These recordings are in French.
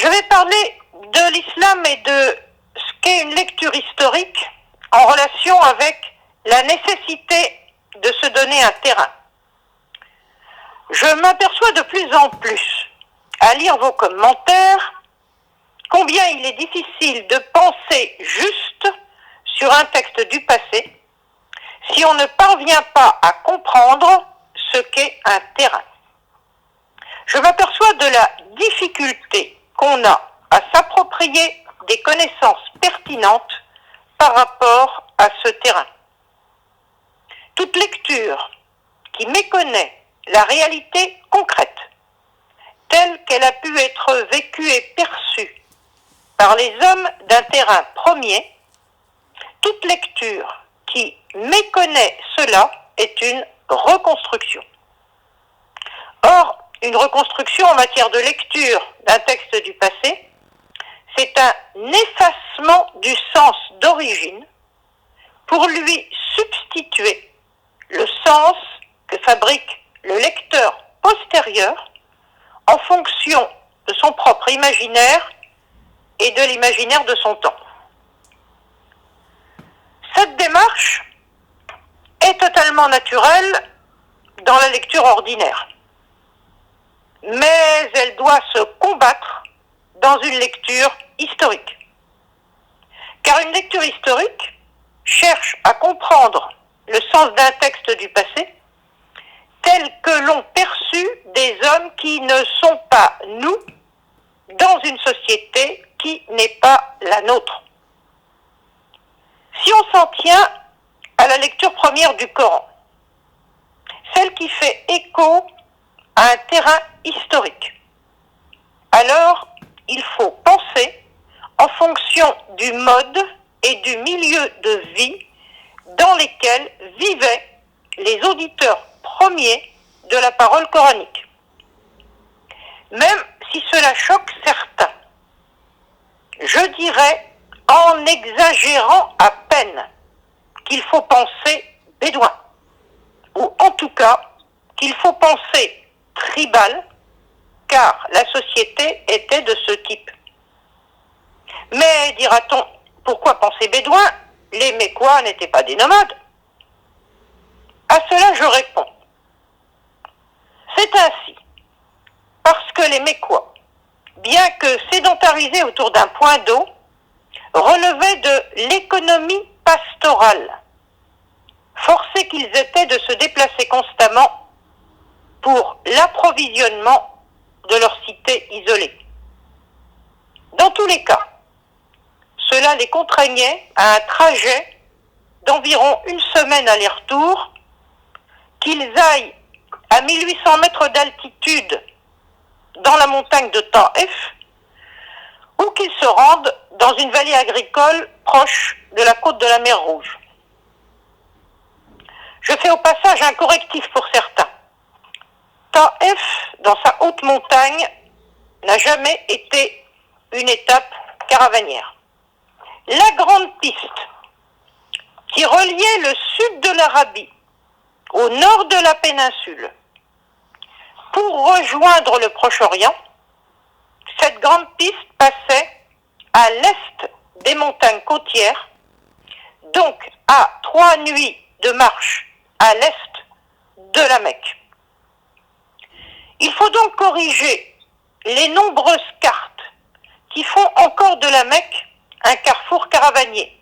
Je vais parler de l'islam et de ce qu'est une lecture historique en relation avec la nécessité de se donner un terrain. Je m'aperçois de plus en plus, à lire vos commentaires, combien il est difficile de penser juste sur un texte du passé si on ne parvient pas à comprendre ce qu'est un terrain. Je m'aperçois de la difficulté qu'on a à s'approprier des connaissances pertinentes par rapport à ce terrain. Toute lecture qui méconnaît la réalité concrète, telle qu'elle a pu être vécue et perçue par les hommes d'un terrain premier, toute lecture qui méconnaît cela est une reconstruction. Or, une reconstruction en matière de lecture d'un texte du passé, c'est un effacement du sens d'origine pour lui substituer le sens que fabrique le lecteur postérieur en fonction de son propre imaginaire et de l'imaginaire de son temps. Cette démarche est totalement naturelle dans la lecture ordinaire, mais elle doit se combattre dans une lecture historique. Car une lecture historique cherche à comprendre le sens d'un texte du passé tel que l'ont perçu des hommes qui ne sont pas nous dans une société qui n'est pas la nôtre. Si on s'en tient à la lecture première du Coran, celle qui fait écho à un terrain historique, alors il faut penser en fonction du mode et du milieu de vie dans lesquels vivaient les auditeurs premiers de la parole coranique. Même si cela choque certains, je dirais, en exagérant à peine, qu'il faut penser bédouin, ou en tout cas qu'il faut penser tribal, car la société était de ce type. Mais, dira-t-on, pourquoi penser bédouin? Les Mécois n'étaient pas des nomades. À cela je réponds. C'est ainsi, parce que les Mécois, bien que sédentarisés autour d'un point d'eau, relevaient de l'économie pastorale, forcés qu'ils étaient de se déplacer constamment pour l'approvisionnement de leur cité isolée. Dans tous les cas, cela les contraignait à un trajet d'environ une semaine aller-retour, qu'ils aillent à 1800 mètres d'altitude dans la montagne de Taïf, ou qu'ils se rendent dans une vallée agricole proche de la côte de la mer Rouge. Je fais au passage un correctif pour certains. Taïf, dans sa haute montagne, n'a jamais été une étape caravanière. La grande piste qui reliait le sud de l'Arabie au nord de la péninsule pour rejoindre le Proche-Orient, cette grande piste passait à l'est des montagnes côtières, donc à 3 nuits de marche à l'est de la Mecque. Il faut donc corriger les nombreuses cartes qui font encore de la Mecque un carrefour caravanier.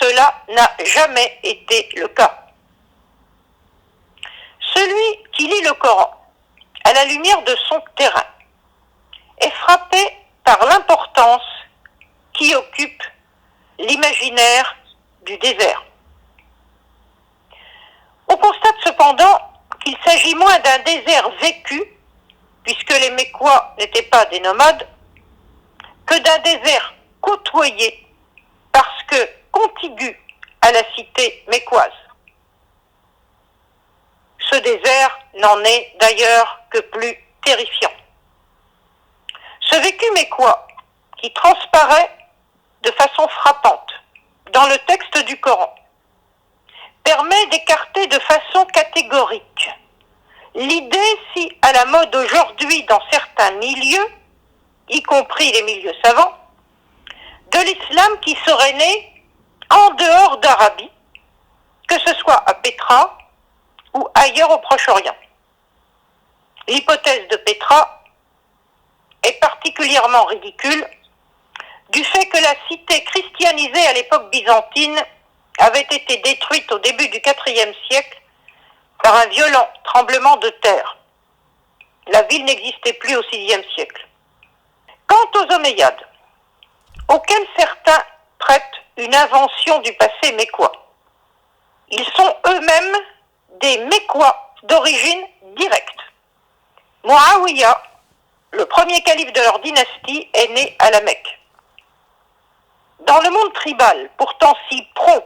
Cela n'a jamais été le cas. Celui qui lit le Coran à la lumière de son terrain est frappé par l'importance qui occupe l'imaginaire du désert. On constate cependant qu'il s'agit moins d'un désert vécu, puisque les Mécois n'étaient pas des nomades, que d'un désert côtoyé, parce que contigu à la cité mécoise. Ce désert n'en est d'ailleurs que plus terrifiant. Ce vécu mécois, qui transparaît de façon frappante dans le texte du Coran, permet d'écarter de façon catégorique l'idée si à la mode aujourd'hui dans certains milieux y compris les milieux savants, de l'islam qui serait né en dehors d'Arabie, que ce soit à Pétra ou ailleurs au Proche-Orient. L'hypothèse de Pétra est particulièrement ridicule du fait que la cité christianisée à l'époque byzantine avait été détruite au début du IVe siècle par un violent tremblement de terre. La ville n'existait plus au VIe siècle. Quant aux Omeyyades, auxquels certains prêtent une invention du passé mécois, ils sont eux-mêmes des Mécois d'origine directe. Muawiyah, le premier calife de leur dynastie, est né à la Mecque. Dans le monde tribal, pourtant si prompt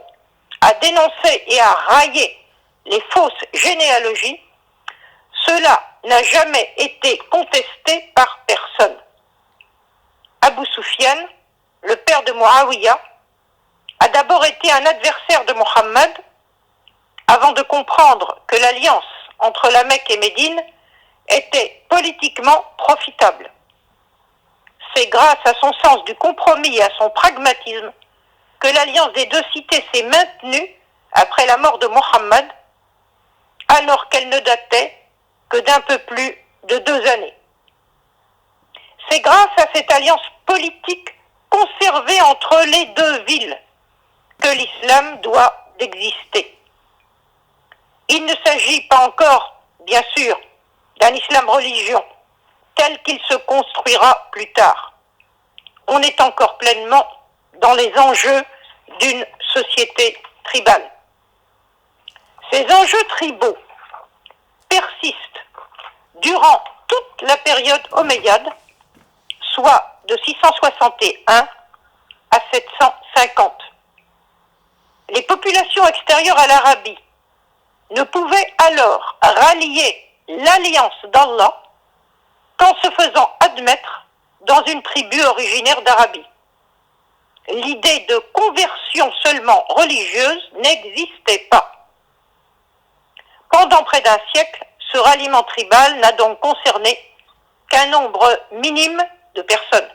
à dénoncer et à railler les fausses généalogies, cela n'a jamais été contesté par personne. Abu Sufyan, le père de Muawiyah, a d'abord été un adversaire de Mohammed avant de comprendre que l'alliance entre la Mecque et Médine était politiquement profitable. C'est grâce à son sens du compromis et à son pragmatisme que l'alliance des deux cités s'est maintenue après la mort de Mohammed, alors qu'elle ne datait que d'un peu plus de 2 années. C'est grâce à cette alliance politique conservée entre les deux villes que l'islam doit exister. Il ne s'agit pas encore, bien sûr, d'un islam religion tel qu'il se construira plus tard. On est encore pleinement dans les enjeux d'une société tribale. Ces enjeux tribaux persistent durant toute la période omeyyade, soit de 661 à 750. Les populations extérieures à l'Arabie ne pouvaient alors rallier l'alliance d'Allah qu'en se faisant admettre dans une tribu originaire d'Arabie. L'idée de conversion seulement religieuse n'existait pas. Pendant près d'un siècle, ce ralliement tribal n'a donc concerné qu'un nombre minime de personnes.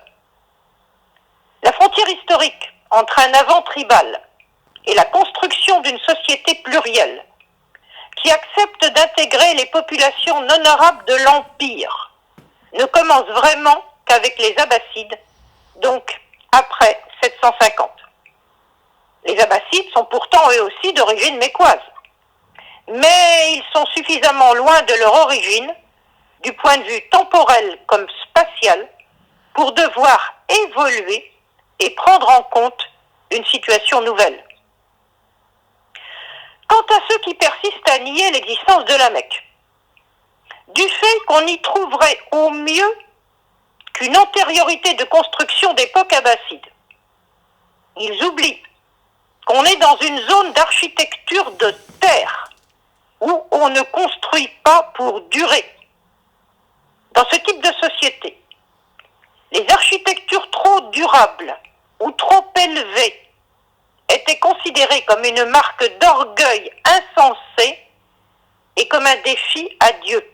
La frontière historique entre un avant tribal et la construction d'une société plurielle qui accepte d'intégrer les populations non arabes de l'Empire ne commence vraiment qu'avec les Abbassides, donc après 750. Les Abbassides sont pourtant eux aussi d'origine mécoise, mais ils sont suffisamment loin de leur origine, du point de vue temporel comme spatial, pour devoir évoluer et prendre en compte une situation nouvelle. Quant à ceux qui persistent à nier l'existence de la Mecque, du fait qu'on y trouverait au mieux qu'une antériorité de construction d'époque abbasside, ils oublient qu'on est dans une zone d'architecture de terre où on ne construit pas pour durer. Dans ce type de société, les architectures trop durables ou trop élevées étaient considérées comme une marque d'orgueil insensé et comme un défi à Dieu.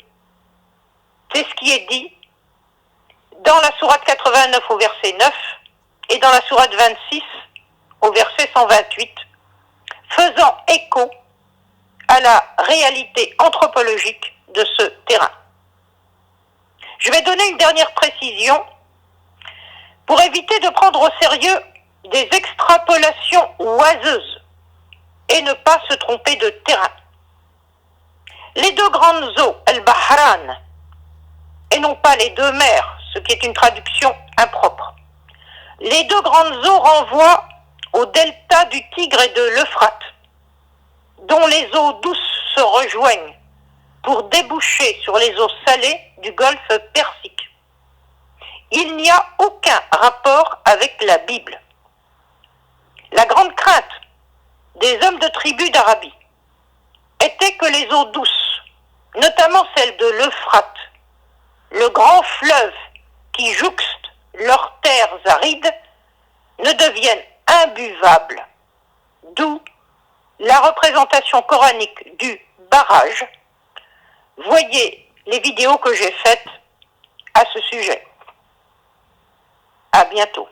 C'est ce qui est dit dans la sourate 89 au verset 9 et dans la sourate 26 au verset 128, faisant écho à la réalité anthropologique de ce terrain. Je vais donner une dernière précision pour éviter de prendre au sérieux des extrapolations oiseuses et ne pas se tromper de terrain. Les deux grandes eaux, Al-Bahran, et non pas les deux mers, ce qui est une traduction impropre. Les deux grandes eaux renvoient au delta du Tigre et de l'Euphrate, dont les eaux douces se rejoignent pour déboucher sur les eaux salées du golfe Persique. Il n'y a aucun rapport avec la Bible. La grande crainte des hommes de tribu d'Arabie était que les eaux douces, notamment celles de l'Euphrate, le grand fleuve qui jouxte leurs terres arides, ne deviennent imbuvables, d'où la représentation coranique du barrage. Voyez les vidéos que j'ai faites à ce sujet. bientôt.